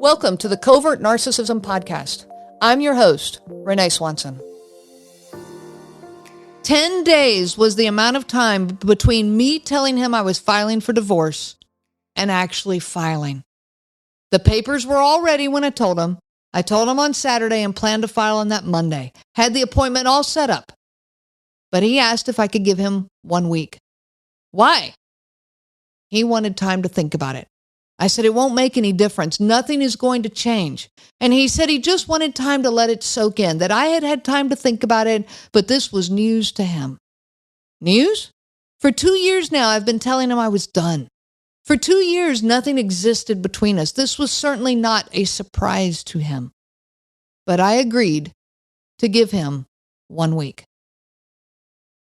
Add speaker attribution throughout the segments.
Speaker 1: Welcome to the Covert Narcissism Podcast. I'm your host, Renee Swanson. 10 days was the amount of time between me telling him I was filing for divorce and actually filing. The papers were all ready when I told him. I told him on Saturday and planned to file on that Monday. Had the appointment all set up. But he asked if I could give him 1 week. Why? He wanted time to think about it. I said, it won't make any difference. Nothing is going to change. And he said he just wanted time to let it soak in, that I had had time to think about it, but this was news to him. News? For 2 years now, I've been telling him I was done. For 2 years, nothing existed between us. This was certainly not a surprise to him. But I agreed to give him 1 week.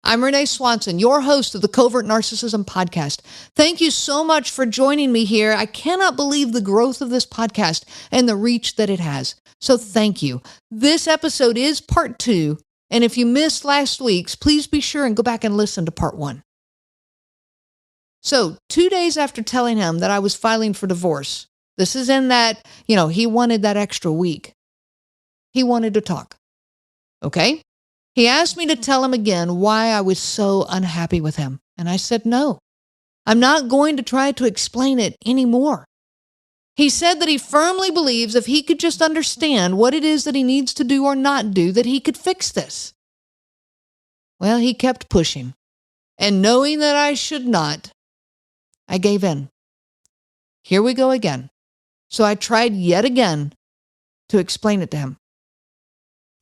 Speaker 1: I'm Renee Swanson, your host of the Covert Narcissism Podcast. Thank you so much for joining me here. I cannot believe the growth of this podcast and the reach that it has. So thank you. This episode is part 2. And if you missed last week's, please be sure and go back and listen to part 1. So 2 days after telling him that I was filing for divorce, this is in that, he wanted that extra week. He wanted to talk. Okay? He asked me to tell him again why I was so unhappy with him. And I said, no, I'm not going to try to explain it anymore. He said that he firmly believes if he could just understand what it is that he needs to do or not do, that he could fix this. Well, he kept pushing. And knowing that I should not, I gave in. Here we go again. So I tried yet again to explain it to him.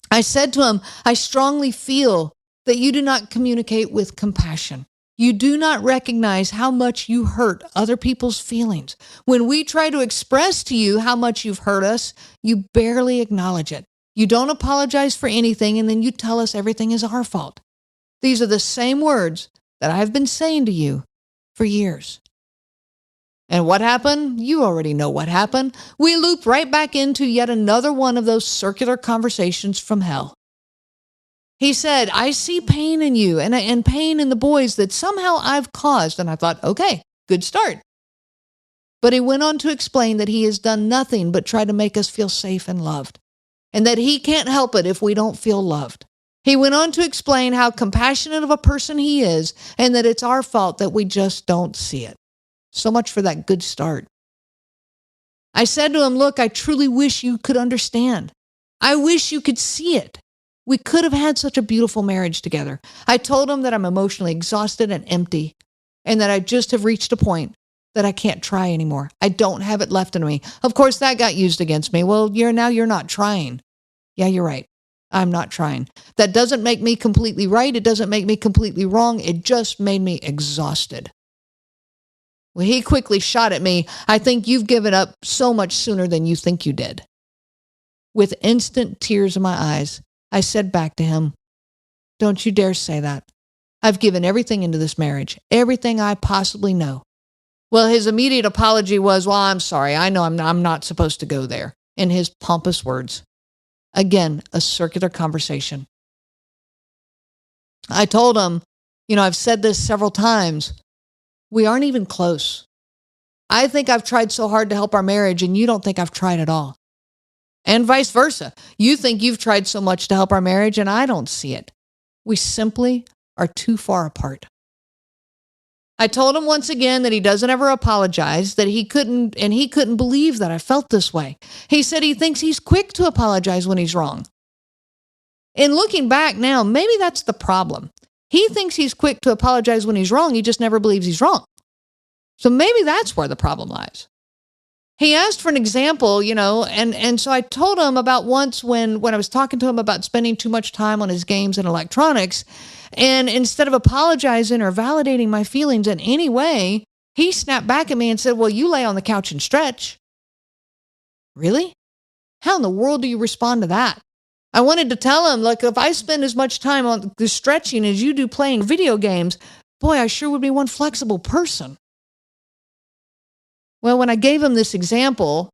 Speaker 1: I said to him, I strongly feel that you do not communicate with compassion. You do not recognize how much you hurt other people's feelings. When we try to express to you how much you've hurt us, you barely acknowledge it. You don't apologize for anything, and then you tell us everything is our fault. These are the same words that I have been saying to you for years. And what happened? You already know what happened. We looped right back into yet another one of those circular conversations from hell. He said, I see pain in you and pain in the boys that somehow I've caused. And I thought, okay, good start. But he went on to explain that he has done nothing but try to make us feel safe and loved, and that he can't help it if we don't feel loved. He went on to explain how compassionate of a person he is, and that it's our fault that we just don't see it. So much for that good start. I said to him, look, I truly wish you could understand. I wish you could see it. We could have had such a beautiful marriage together. I told him that I'm emotionally exhausted and empty, and that I just have reached a point that I can't try anymore. I don't have it left in me. Of course, that got used against me. Well, you're not trying. Yeah, you're right. I'm not trying. That doesn't make me completely right. It doesn't make me completely wrong. It just made me exhausted. Well, he quickly shot at me, I think you've given up so much sooner than you think you did. With instant tears in my eyes, I said back to him, don't you dare say that. I've given everything into this marriage, everything I possibly know. Well, his immediate apology was, well, I'm sorry. I know I'm not supposed to go there. In his pompous words. Again, a circular conversation. I told him, I've said this several times. We aren't even close. I think I've tried so hard to help our marriage, and you don't think I've tried at all. And vice versa. You think you've tried so much to help our marriage, and I don't see it. We simply are too far apart. I told him once again that he doesn't ever apologize, that he couldn't believe that I felt this way. He said he thinks he's quick to apologize when he's wrong. And looking back now, maybe that's the problem. He thinks he's quick to apologize when he's wrong. He just never believes he's wrong. So maybe that's where the problem lies. He asked for an example, and so I told him about once when I was talking to him about spending too much time on his games and electronics, and instead of apologizing or validating my feelings in any way, he snapped back at me and said, well, you lay on the couch and stretch. Really? How in the world do you respond to that? I wanted to tell him, look, if I spend as much time on the stretching as you do playing video games, boy, I sure would be one flexible person. Well, when I gave him this example,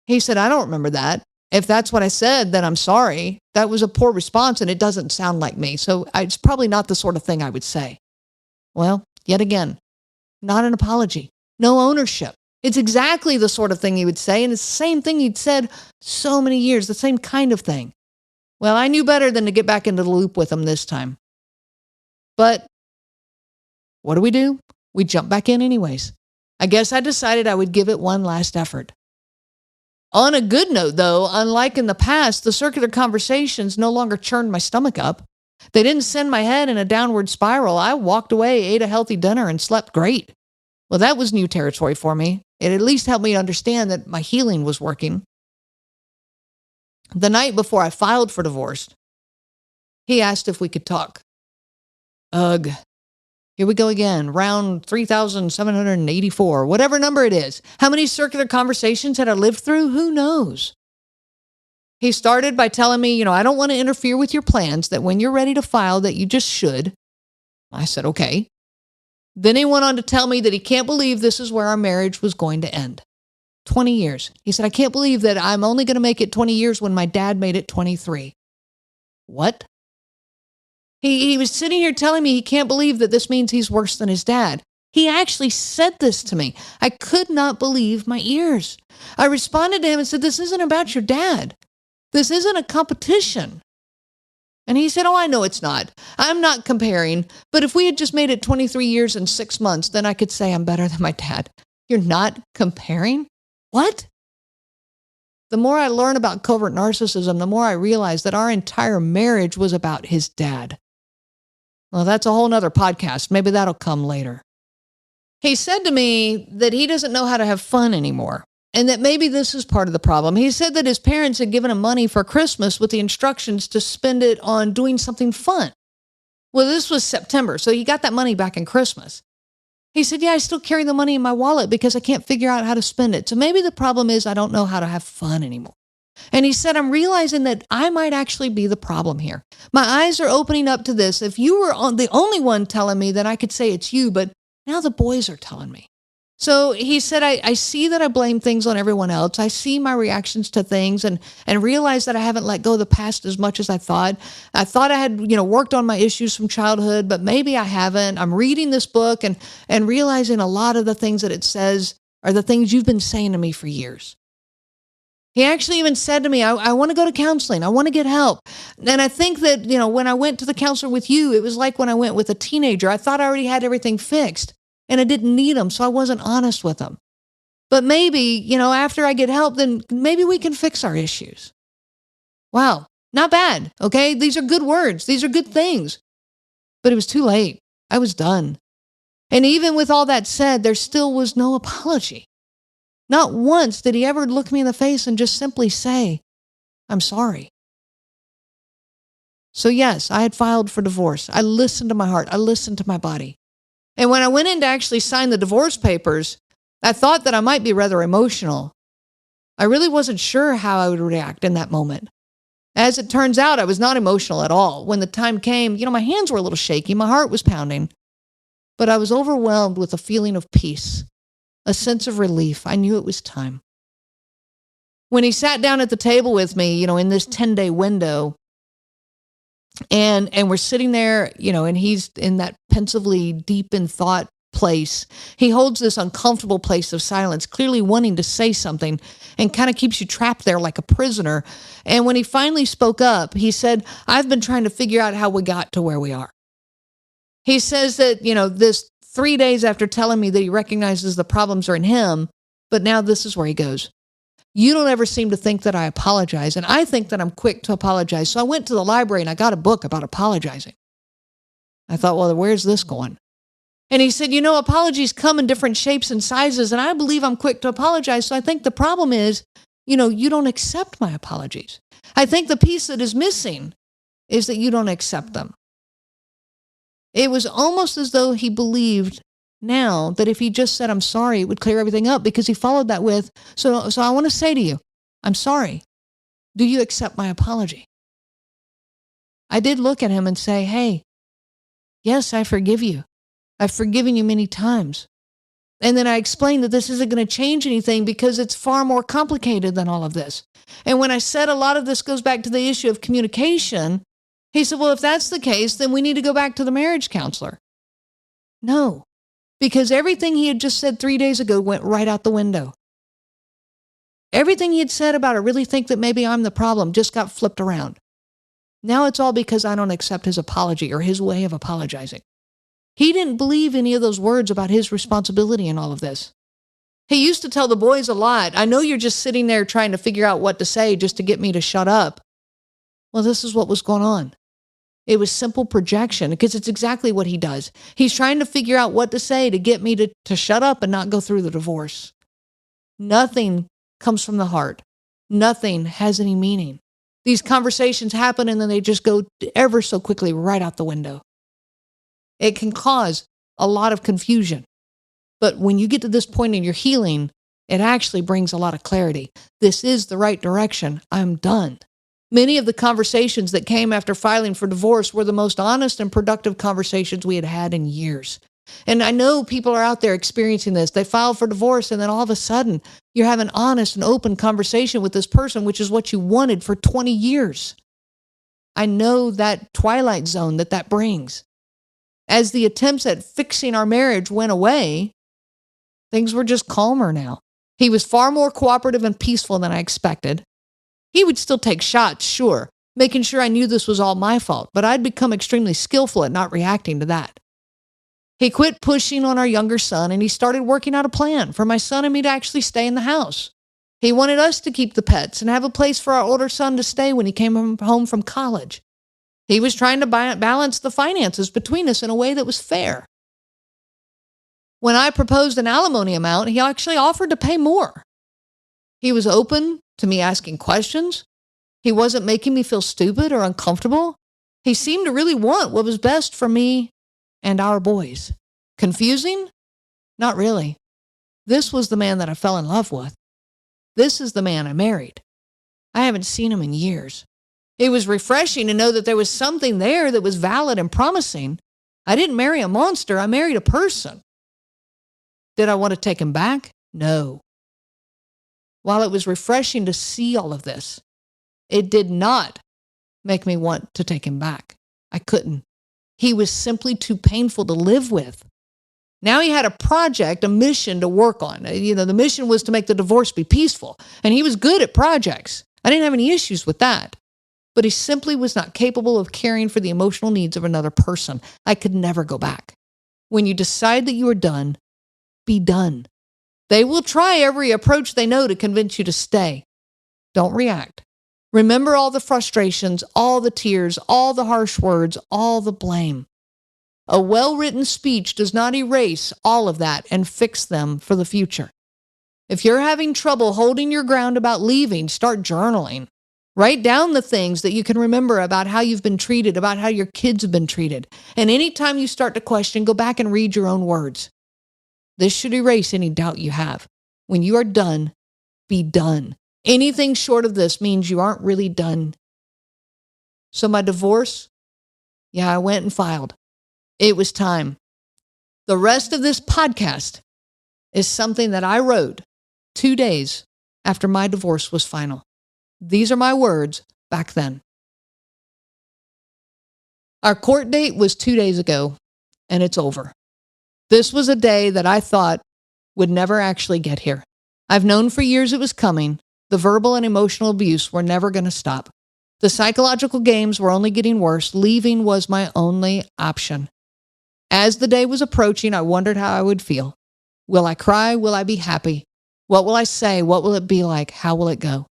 Speaker 1: he said, I don't remember that. If that's what I said, then I'm sorry. That was a poor response, and it doesn't sound like me. So it's probably not the sort of thing I would say. Well, yet again, not an apology, no ownership. It's exactly the sort of thing he would say, and it's the same thing he'd said so many years, the same kind of thing. Well, I knew better than to get back into the loop with him this time. But what do? We jump back in anyways. I guess I decided I would give it one last effort. On a good note, though, unlike in the past, the circular conversations no longer churned my stomach up. They didn't send my head in a downward spiral. I walked away, ate a healthy dinner, and slept great. Well, that was new territory for me. It at least helped me understand that my healing was working. The night before I filed for divorce, he asked if we could talk. Ugh. Here we go again, round 3,784, whatever number it is. How many circular conversations had I lived through? Who knows? He started by telling me, I don't want to interfere with your plans, that when you're ready to file, that you just should. I said, okay. Then he went on to tell me that he can't believe this is where our marriage was going to end. 20 years. He said, I can't believe that I'm only going to make it 20 years when my dad made it 23. What? He was sitting here telling me he can't believe that this means he's worse than his dad. He actually said this to me. I could not believe my ears. I responded to him and said, this isn't about your dad. This isn't a competition. And he said, oh, I know it's not. I'm not comparing. But if we had just made it 23 years and 6 months, then I could say I'm better than my dad. You're not comparing? What? The more I learn about covert narcissism, the more I realize that our entire marriage was about his dad. Well, that's a whole nother podcast. Maybe that'll come later. He said to me that he doesn't know how to have fun anymore, and that maybe this is part of the problem. He said that his parents had given him money for Christmas with the instructions to spend it on doing something fun. Well, this was September, so he got that money back in Christmas. He said, yeah, I still carry the money in my wallet because I can't figure out how to spend it. So maybe the problem is I don't know how to have fun anymore. And he said, I'm realizing that I might actually be the problem here. My eyes are opening up to this. If you were the only one telling me, then I could say it's you, but now the boys are telling me. So he said, I see that I blame things on everyone else. I see my reactions to things and realize that I haven't let go of the past as much as I thought. I thought I had, worked on my issues from childhood, but maybe I haven't. I'm reading this book and realizing a lot of the things that it says are the things you've been saying to me for years. He actually even said to me, I want to go to counseling. I want to get help. And I think that, when I went to the counselor with you, it was like when I went with a teenager. I thought I already had everything fixed and I didn't need them, so I wasn't honest with them. But maybe, after I get help, then maybe we can fix our issues. Wow, not bad, okay? These are good words. These are good things. But it was too late. I was done. And even with all that said, there still was no apology. Not once did he ever look me in the face and just simply say, I'm sorry. So yes, I had filed for divorce. I listened to my heart. I listened to my body. And when I went in to actually sign the divorce papers, I thought that I might be rather emotional. I really wasn't sure how I would react in that moment. As it turns out, I was not emotional at all. When the time came, my hands were a little shaky. My heart was pounding. But I was overwhelmed with a feeling of peace. A sense of relief. I knew it was time. When he sat down at the table with me, in this 10-day window, and we're sitting there, and he's in that pensively deep in thought place. He holds this uncomfortable place of silence, clearly wanting to say something, and kind of keeps you trapped there like a prisoner. And when he finally spoke up, he said, I've been trying to figure out how we got to where we are. He says that, this 3 days after telling me that he recognizes the problems are in him, but now this is where he goes. You don't ever seem to think that I apologize, and I think that I'm quick to apologize. So I went to the library and I got a book about apologizing. I thought, well, where's this going? And he said, apologies come in different shapes and sizes, and I believe I'm quick to apologize. So I think the problem is, you don't accept my apologies. I think the piece that is missing is that you don't accept them. It was almost as though he believed now that if he just said, I'm sorry, it would clear everything up, because he followed that with, so I want to say to you, I'm sorry. Do you accept my apology? I did look at him and say, hey, yes, I forgive you. I've forgiven you many times. And then I explained that this isn't going to change anything because it's far more complicated than all of this. And when I said a lot of this goes back to the issue of communication, he said, well, if that's the case, then we need to go back to the marriage counselor. No, because everything he had just said 3 days ago went right out the window. Everything he had said about I really think that maybe I'm the problem just got flipped around. Now it's all because I don't accept his apology or his way of apologizing. He didn't believe any of those words about his responsibility in all of this. He used to tell the boys a lot, I know you're just sitting there trying to figure out what to say just to get me to shut up. Well, this is what was going on. It was simple projection because it's exactly what he does. He's trying to figure out what to say to get me to shut up and not go through the divorce. Nothing comes from the heart. Nothing has any meaning. These conversations happen and then they just go ever so quickly right out the window. It can cause a lot of confusion. But when you get to this point in your healing, it actually brings a lot of clarity. This is the right direction. I'm done. Many of the conversations that came after filing for divorce were the most honest and productive conversations we had had in years. And I know people are out there experiencing this. They file for divorce and then all of a sudden you're having an honest and open conversation with this person, which is what you wanted for 20 years. I know that twilight zone that brings. As the attempts at fixing our marriage went away, things were just calmer now. He was far more cooperative and peaceful than I expected. He would still take shots, sure, making sure I knew this was all my fault, but I'd become extremely skillful at not reacting to that. He quit pushing on our younger son, and he started working out a plan for my son and me to actually stay in the house. He wanted us to keep the pets and have a place for our older son to stay when he came home from college. He was trying to balance the finances between us in a way that was fair. When I proposed an alimony amount, he actually offered to pay more. He was open to me asking questions. He wasn't making me feel stupid or uncomfortable. He seemed to really want what was best for me and our boys. Confusing? Not really. This was the man that I fell in love with. This is the man I married. I haven't seen him in years. It was refreshing to know that there was something there that was valid and promising. I didn't marry a monster. I married a person. Did I want to take him back? No. While it was refreshing to see all of this, it did not make me want to take him back. I couldn't. He was simply too painful to live with. Now he had a project, a mission to work on. The mission was to make the divorce be peaceful, and he was good at projects. I didn't have any issues with that. But he simply was not capable of caring for the emotional needs of another person. I could never go back. When you decide that you are done, be done. They will try every approach they know to convince you to stay. Don't react. Remember all the frustrations, all the tears, all the harsh words, all the blame. A well-written speech does not erase all of that and fix them for the future. If you're having trouble holding your ground about leaving, start journaling. Write down the things that you can remember about how you've been treated, about how your kids have been treated. And anytime you start to question, go back and read your own words. This should erase any doubt you have. When you are done, be done. Anything short of this means you aren't really done. So my divorce, I went and filed. It was time. The rest of this podcast is something that I wrote 2 days after my divorce was final. These are my words back then. Our court date was 2 days ago, and it's over. This was a day that I thought would never actually get here. I've known for years it was coming. The verbal and emotional abuse were never going to stop. The psychological games were only getting worse. Leaving was my only option. As the day was approaching, I wondered how I would feel. Will I cry? Will I be happy? What will I say? What will it be like? How will it go?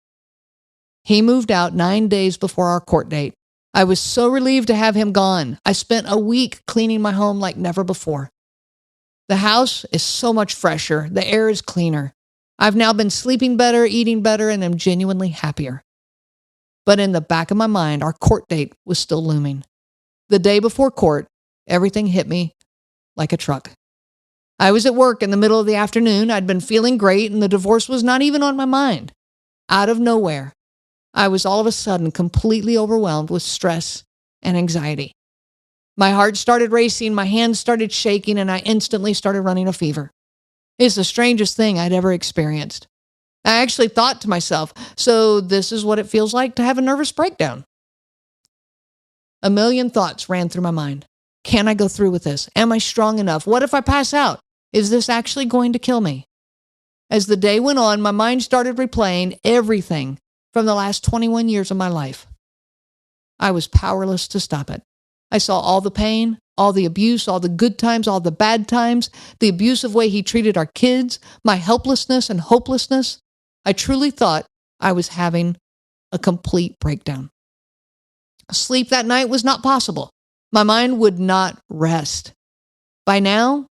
Speaker 1: He moved out 9 days before our court date. I was so relieved to have him gone. I spent a week cleaning my home like never before. The house is so much fresher. The air is cleaner. I've now been sleeping better, eating better, and am genuinely happier. But in the back of my mind, our court date was still looming. The day before court, everything hit me like a truck. I was at work in the middle of the afternoon. I'd been feeling great, and the divorce was not even on my mind. Out of nowhere, I was all of a sudden completely overwhelmed with stress and anxiety. My heart started racing, my hands started shaking, and I instantly started running a fever. It's the strangest thing I'd ever experienced. I actually thought to myself, so this is what it feels like to have a nervous breakdown. A million thoughts ran through my mind. Can I go through with this? Am I strong enough? What if I pass out? Is this actually going to kill me? As the day went on, my mind started replaying everything from the last 21 years of my life. I was powerless to stop it. I saw all the pain, all the abuse, all the good times, all the bad times, the abusive way he treated our kids, my helplessness and hopelessness. I truly thought I was having a complete breakdown. Sleep that night was not possible. My mind would not rest. By now,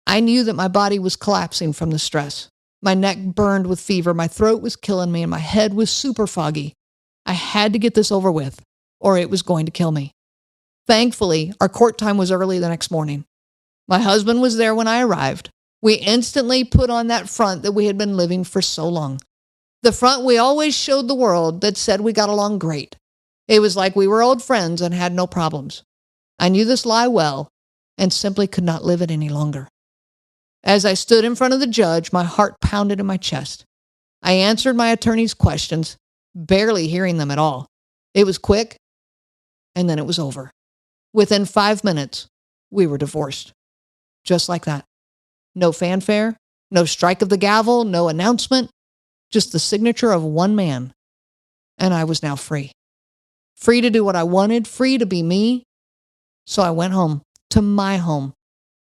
Speaker 1: I knew that my body was collapsing from the stress. My neck burned with fever, my throat was killing me, and my head was super foggy. I had to get this over with, or it was going to kill me. Thankfully, our court time was early the next morning. My husband was there when I arrived. We instantly put on that front that we had been living for so long. The front we always showed the world that said we got along great. It was like we were old friends and had no problems. I knew this lie well and simply could not live it any longer. As I stood in front of the judge, my heart pounded in my chest. I answered my attorney's questions, barely hearing them at all. It was quick, and then it was over. Within 5 minutes, we were divorced. Just like that. No fanfare, no strike of the gavel, no announcement, just the signature of one man. And I was now free. Free to do what I wanted, free to be me. So I went home, to my home.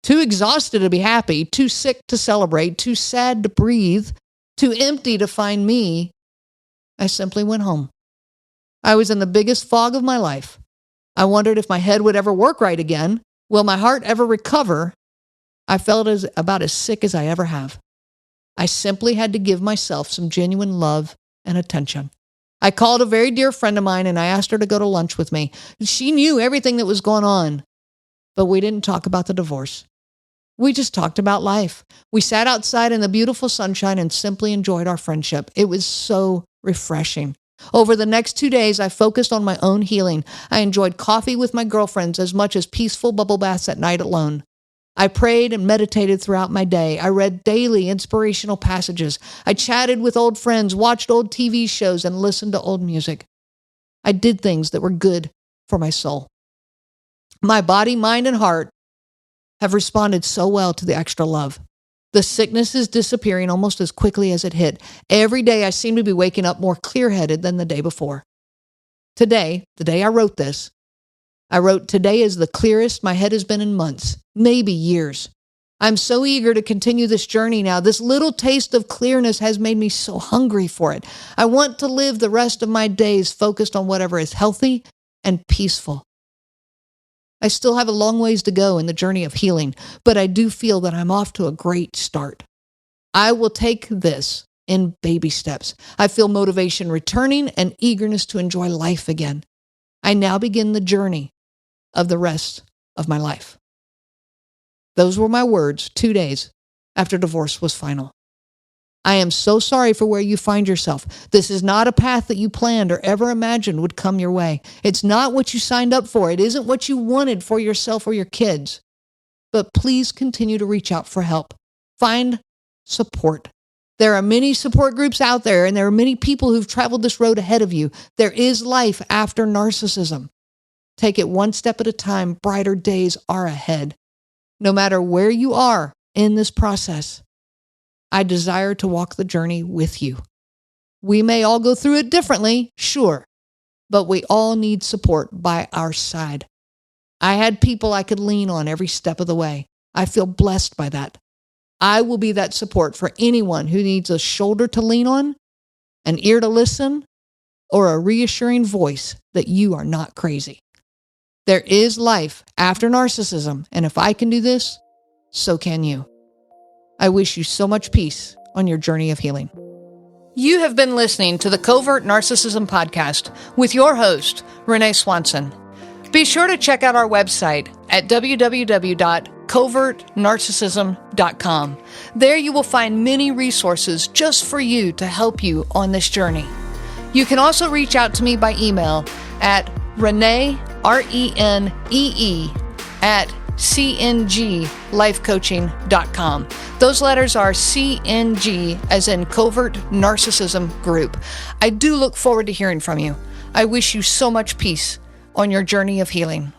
Speaker 1: Too exhausted to be happy, too sick to celebrate, too sad to breathe, too empty to find me. I simply went home. I was in the biggest fog of my life. I wondered if my head would ever work right again. Will my heart ever recover? I felt about as sick as I ever have. I simply had to give myself some genuine love and attention. I called a very dear friend of mine and I asked her to go to lunch with me. She knew everything that was going on, but we didn't talk about the divorce. We just talked about life. We sat outside in the beautiful sunshine and simply enjoyed our friendship. It was so refreshing. Over the next 2 days, I focused on my own healing. I enjoyed coffee with my girlfriends as much as peaceful bubble baths at night alone. I prayed and meditated throughout my day. I read daily inspirational passages. I chatted with old friends, watched old TV shows, and listened to old music. I did things that were good for my soul. My body, mind, and heart have responded so well to the extra love. The sickness is disappearing almost as quickly as it hit. Every day I seem to be waking up more clear-headed than the day before. Today, the day I wrote this, I wrote, today is the clearest my head has been in months, maybe years. I'm so eager to continue this journey now. This little taste of clearness has made me so hungry for it. I want to live the rest of my days focused on whatever is healthy and peaceful. I still have a long ways to go in the journey of healing, but I do feel that I'm off to a great start. I will take this in baby steps. I feel motivation returning and eagerness to enjoy life again. I now begin the journey of the rest of my life. Those were my words 2 days after divorce was final. I am so sorry for where you find yourself. This is not a path that you planned or ever imagined would come your way. It's not what you signed up for. It isn't what you wanted for yourself or your kids. But please continue to reach out for help. Find support. There are many support groups out there, and there are many people who've traveled this road ahead of you. There is life after narcissism. Take it one step at a time. Brighter days are ahead. No matter where you are in this process, I desire to walk the journey with you. We may all go through it differently, sure, but we all need support by our side. I had people I could lean on every step of the way. I feel blessed by that. I will be that support for anyone who needs a shoulder to lean on, an ear to listen, or a reassuring voice that you are not crazy. There is life after narcissism, and if I can do this, so can you. I wish you so much peace on your journey of healing. You have been listening to the Covert Narcissism Podcast with your host, Renee Swanson. Be sure to check out our website at www.covertnarcissism.com. There you will find many resources just for you to help you on this journey. You can also reach out to me by email at Renee, RENEE, at cnglifecoaching.com. Those letters are CNG as in Covert Narcissism Group. I do look forward to hearing from you. I wish you so much peace on your journey of healing.